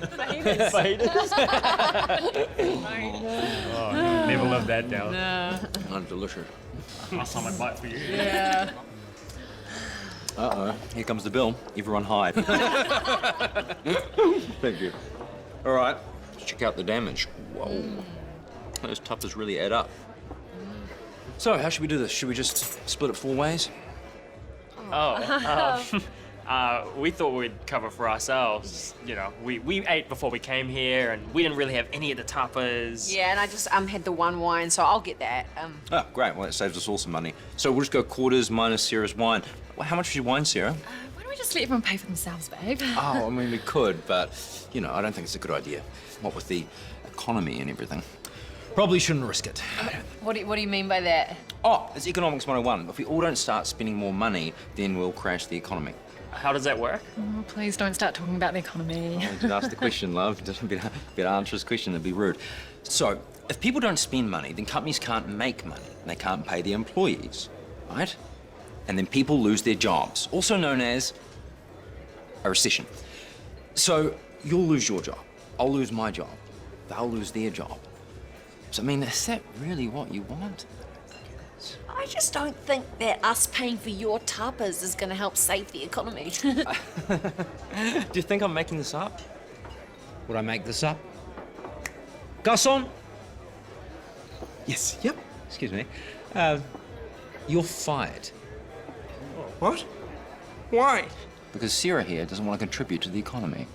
Fajitas. Oh, no, never lived that down. Oh, delicious. Last time I bite for you. Yeah. Uh-oh, here comes the bill. Everyone hide. Thank you. All right, let's check out the damage. Whoa. Those tuppers really add up. So, how should we do this? Should we just split it 4 ways? We thought we'd cover for ourselves. You know, we ate before we came here, and we didn't really have any of the tapas. Yeah, and I just had the one wine, so I'll get that. Oh, great. Well, that saves us all some money. So we'll just go quarters minus Sarah's wine. Well, how much was your wine, Sarah? Why don't we just let everyone pay for themselves, babe? Oh, I mean, we could, but, you know, I don't think it's a good idea. What with the economy and everything. Probably shouldn't risk it. What do you mean by that? Oh, it's Economics 101. If we all don't start spending more money, then we'll crash the economy. How does that work? Oh, please don't start talking about the economy. Oh, just ask the question, love. Just better answer this question, that'd be rude. So, if people don't spend money, then companies can't make money. And they can't pay their employees, right? And then people lose their jobs, also known as a recession. So, you'll lose your job. I'll lose my job. They'll lose their job. So, I mean, is that really what you want? I just don't think that us paying for your tapas is going to help save the economy. Do you think I'm making this up? Would I make this up? Garçon? Yes, yep. Excuse me. You're fired. What? Why? Because Sarah here doesn't want to contribute to the economy.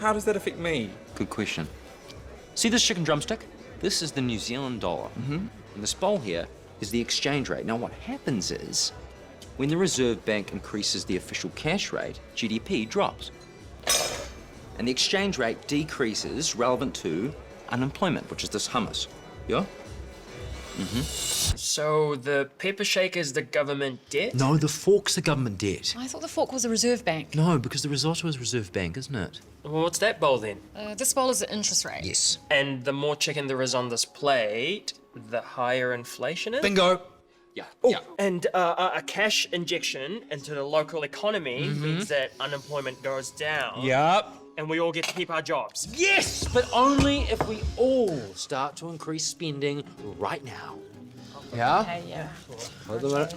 How does that affect me? Good question. See this chicken drumstick? This is the New Zealand dollar. And this bowl here is the exchange rate. Now, what happens is, when the Reserve Bank increases the official cash rate, GDP drops. And the exchange rate decreases relevant to unemployment, which is this hummus. Yeah? So the pepper shake is the government debt? No, the fork's the government debt. I thought the fork was the Reserve Bank. No, because the risotto is Reserve Bank, isn't it? Well, what's that bowl then? This bowl is the interest rate. Yes. And the more chicken there is on this plate, the higher inflation is? Bingo. Yeah. Oh, and a cash injection into the local economy means that unemployment goes down. Yep. And we all get to keep our jobs. Yes, but only if we all start to increase spending right now. Yeah? Okay, yeah. Hold on a minute.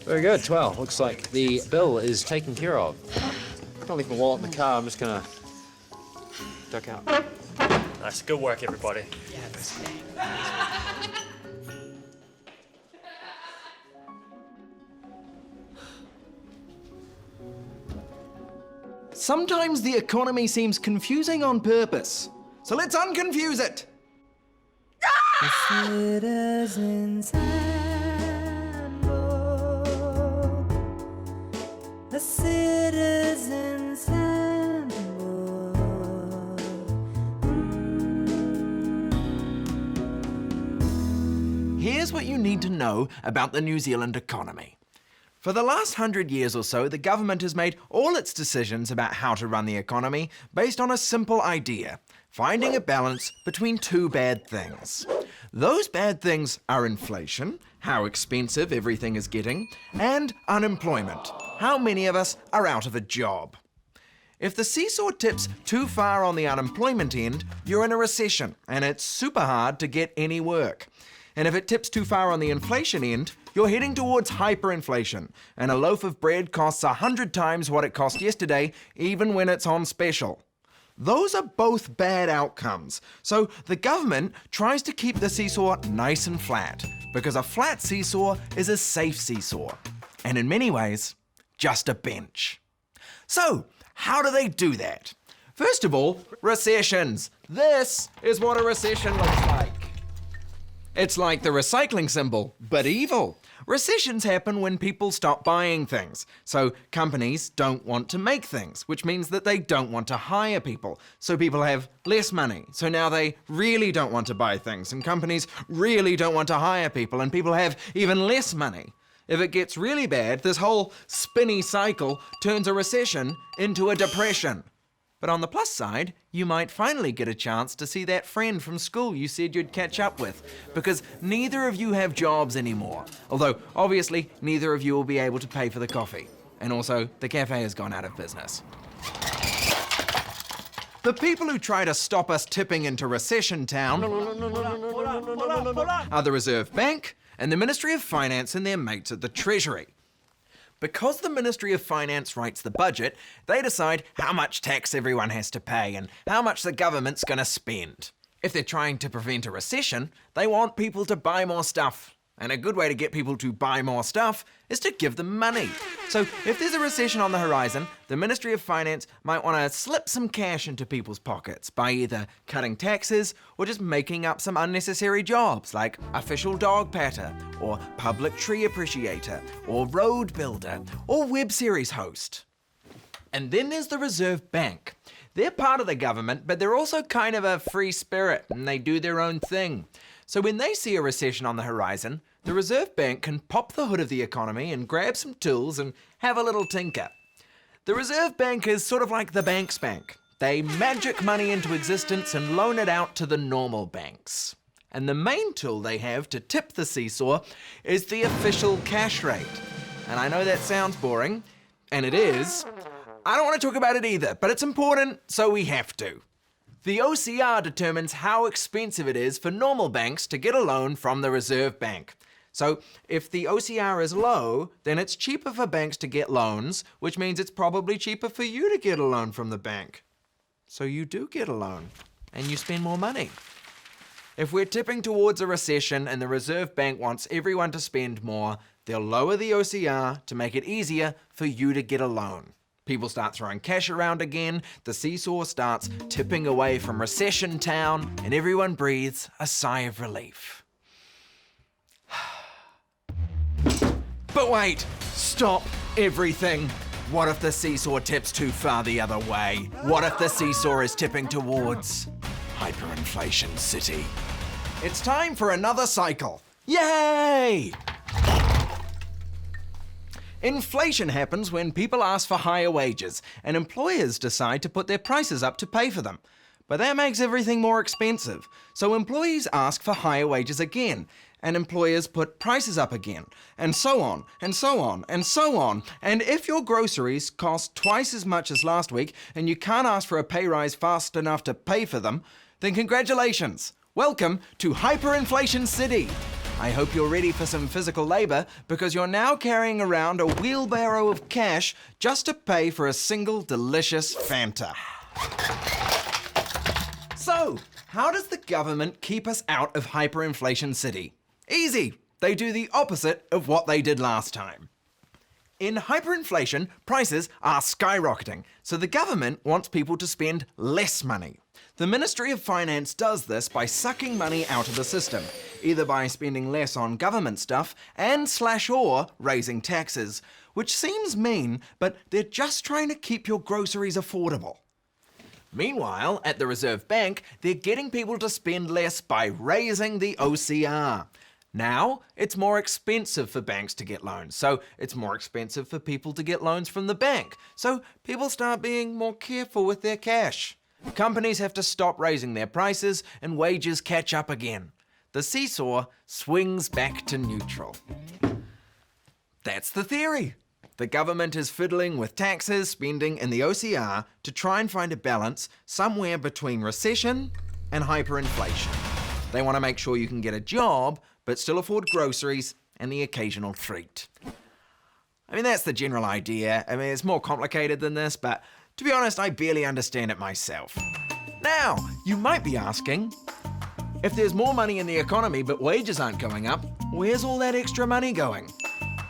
Very good. Well, looks like the bill is taken care of. I'll leave my wallet in the car. I'm just gonna duck out. Nice. Good work, everybody. Sometimes the economy seems confusing on purpose. So let's unconfuse it. The Citizen's Handbook. The Citizen's Handbook. Here's what you need to know about the New Zealand economy. For the last 100 years or so, the government has made all its decisions about how to run the economy based on a simple idea: finding a balance between two bad things. Those bad things are inflation, how expensive everything is getting, and unemployment, how many of us are out of a job. If the seesaw tips too far on the unemployment end, you're in a recession, and it's super hard to get any work. And if it tips too far on the inflation end, you're heading towards hyperinflation, and a loaf of bread costs 100 times what it cost yesterday, even when it's on special. Those are both bad outcomes, so the government tries to keep the seesaw nice and flat, because a flat seesaw is a safe seesaw, and in many ways, just a bench. So, how do they do that? First of all, recessions. This is what a recession looks like. It's like the recycling symbol, but evil. Recessions happen when people stop buying things. So companies don't want to make things, which means that they don't want to hire people. So people have less money. So now they really don't want to buy things, and companies really don't want to hire people, and people have even less money. If it gets really bad, this whole spinny cycle turns a recession into a depression. But on the plus side, you might finally get a chance to see that friend from school you said you'd catch up with, because neither of you have jobs anymore. Although, obviously, neither of you will be able to pay for the coffee. And also, the cafe has gone out of business. The people who try to stop us tipping into recession town are the Reserve Bank and the Ministry of Finance and their mates at the Treasury. Because the Ministry of Finance writes the budget, they decide how much tax everyone has to pay and how much the government's going to spend. If they're trying to prevent a recession, they want people to buy more stuff. And a good way to get people to buy more stuff is to give them money. So if there's a recession on the horizon, the Ministry of Finance might want to slip some cash into people's pockets by either cutting taxes or just making up some unnecessary jobs like official dog patter or public tree appreciator or road builder or web series host. And then there's the Reserve Bank. They're part of the government, but they're also kind of a free spirit and they do their own thing. So when they see a recession on the horizon, the Reserve Bank can pop the hood of the economy and grab some tools and have a little tinker. The Reserve Bank is sort of like the bank's bank. They magic money into existence and loan it out to the normal banks. And the main tool they have to tip the seesaw is the official cash rate. And I know that sounds boring, and it is. I don't want to talk about it either, but it's important, so we have to. The OCR determines how expensive it is for normal banks to get a loan from the Reserve Bank. So if the OCR is low, then it's cheaper for banks to get loans, which means it's probably cheaper for you to get a loan from the bank. So you do get a loan, and you spend more money. If we're tipping towards a recession and the Reserve Bank wants everyone to spend more, they'll lower the OCR to make it easier for you to get a loan. People start throwing cash around again, the seesaw starts tipping away from recession town, and everyone breathes a sigh of relief. But wait! Stop everything! What if the seesaw tips too far the other way? What if the seesaw is tipping towards hyperinflation city? It's time for another cycle. Yay! Inflation happens when people ask for higher wages and employers decide to put their prices up to pay for them. But that makes everything more expensive. So employees ask for higher wages again, and employers put prices up again, and so on, and so on, and so on. And if your groceries cost twice as much as last week and you can't ask for a pay rise fast enough to pay for them, then congratulations. Welcome to Hyperinflation City. I hope you're ready for some physical labor because you're now carrying around a wheelbarrow of cash just to pay for a single delicious Fanta. So, how does the government keep us out of Hyperinflation City? Easy! They do the opposite of what they did last time. In hyperinflation, prices are skyrocketing, so the government wants people to spend less money. The Ministry of Finance does this by sucking money out of the system, either by spending less on government stuff and/or raising taxes, which seems mean, but they're just trying to keep your groceries affordable. Meanwhile, at the Reserve Bank, they're getting people to spend less by raising the OCR. Now, it's more expensive for banks to get loans, so it's more expensive for people to get loans from the bank. So people start being more careful with their cash. Companies have to stop raising their prices and wages catch up again. The seesaw swings back to neutral. That's the theory. The government is fiddling with taxes, spending, and the OCR to try and find a balance somewhere between recession and hyperinflation. They want to make sure you can get a job, but still afford groceries and the occasional treat. I mean, that's the general idea. I mean, it's more complicated than this, but to be honest, I barely understand it myself. Now, you might be asking, if there's more money in the economy but wages aren't going up, where's all that extra money going?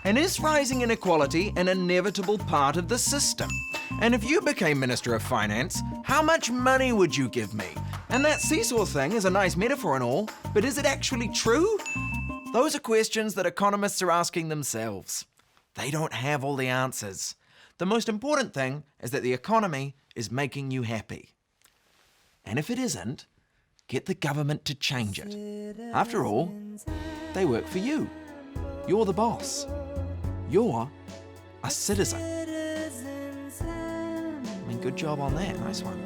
And is rising inequality an inevitable part of the system? And if you became Minister of Finance, how much money would you give me? And that seesaw thing is a nice metaphor and all, but is it actually true? Those are questions that economists are asking themselves. They don't have all the answers. The most important thing is that the economy is making you happy. And if it isn't, get the government to change it. After all, they work for you. You're the boss. You're a citizen. I mean, good job on that. Nice one.